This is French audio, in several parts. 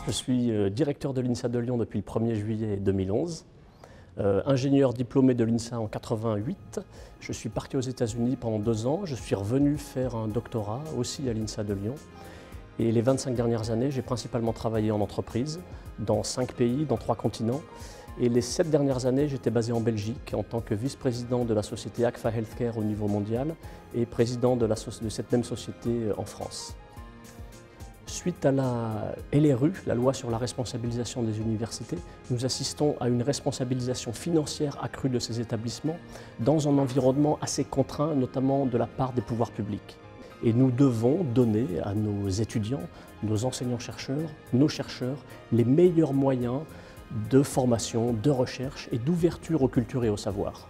Je suis directeur de l'INSA de Lyon depuis le 1er juillet 2011. Ingénieur diplômé de l'INSA en 88. Je suis parti aux États-Unis pendant 2 ans. Je suis revenu faire un doctorat aussi à l'INSA de Lyon. Et les 25 dernières années, j'ai principalement travaillé en entreprise, dans 5 pays, dans 3 continents. Et les 7 dernières années, j'étais basé en Belgique en tant que vice-président de la société Agfa Healthcare au niveau mondial et président de cette même société en France. Suite à la LRU, la loi sur la responsabilisation des universités, nous assistons à une responsabilisation financière accrue de ces établissements dans un environnement assez contraint, notamment de la part des pouvoirs publics. Et nous devons donner à nos étudiants, nos enseignants-chercheurs, nos chercheurs, les meilleurs moyens de formation, de recherche et d'ouverture aux cultures et au savoir.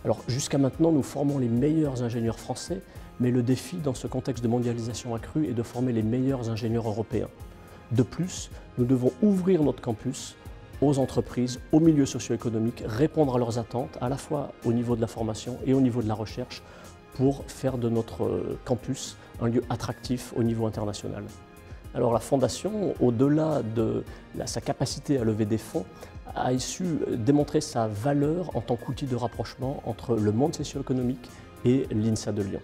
Alors jusqu'à maintenant, nous formons les meilleurs ingénieurs français, mais le défi dans ce contexte de mondialisation accrue est de former les meilleurs ingénieurs européens. De plus, nous devons ouvrir notre campus aux entreprises, aux milieux socio-économiques, répondre à leurs attentes, à la fois au niveau de la formation et au niveau de la recherche, pour faire de notre campus un lieu attractif au niveau international. Alors la Fondation, au-delà de sa capacité à lever des fonds, a su démontrer sa valeur en tant qu'outil de rapprochement entre le monde socio-économique et l'INSA de Lyon.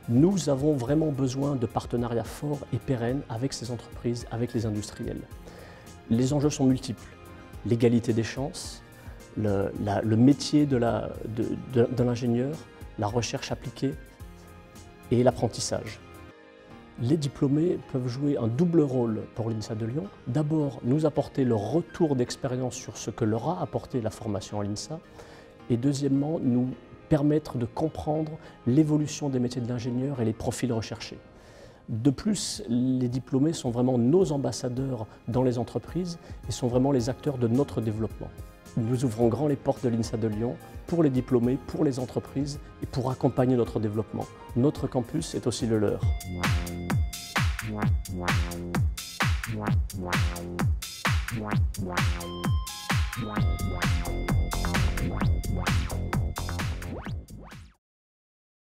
Nous avons vraiment besoin de partenariats forts et pérennes avec ces entreprises, avec les industriels. Les enjeux sont multiples. L'égalité des chances, le métier de l'ingénieur, la recherche appliquée et l'apprentissage. Les diplômés peuvent jouer un double rôle pour l'INSA de Lyon. D'abord, nous apporter leur retour d'expérience sur ce que leur a apporté la formation à l'INSA. Et deuxièmement, nous permettre de comprendre l'évolution des métiers de l'ingénieur et les profils recherchés. De plus, les diplômés sont vraiment nos ambassadeurs dans les entreprises et sont vraiment les acteurs de notre développement. Nous ouvrons grand les portes de l'INSA de Lyon pour les diplômés, pour les entreprises et pour accompagner notre développement. Notre campus est aussi le leur.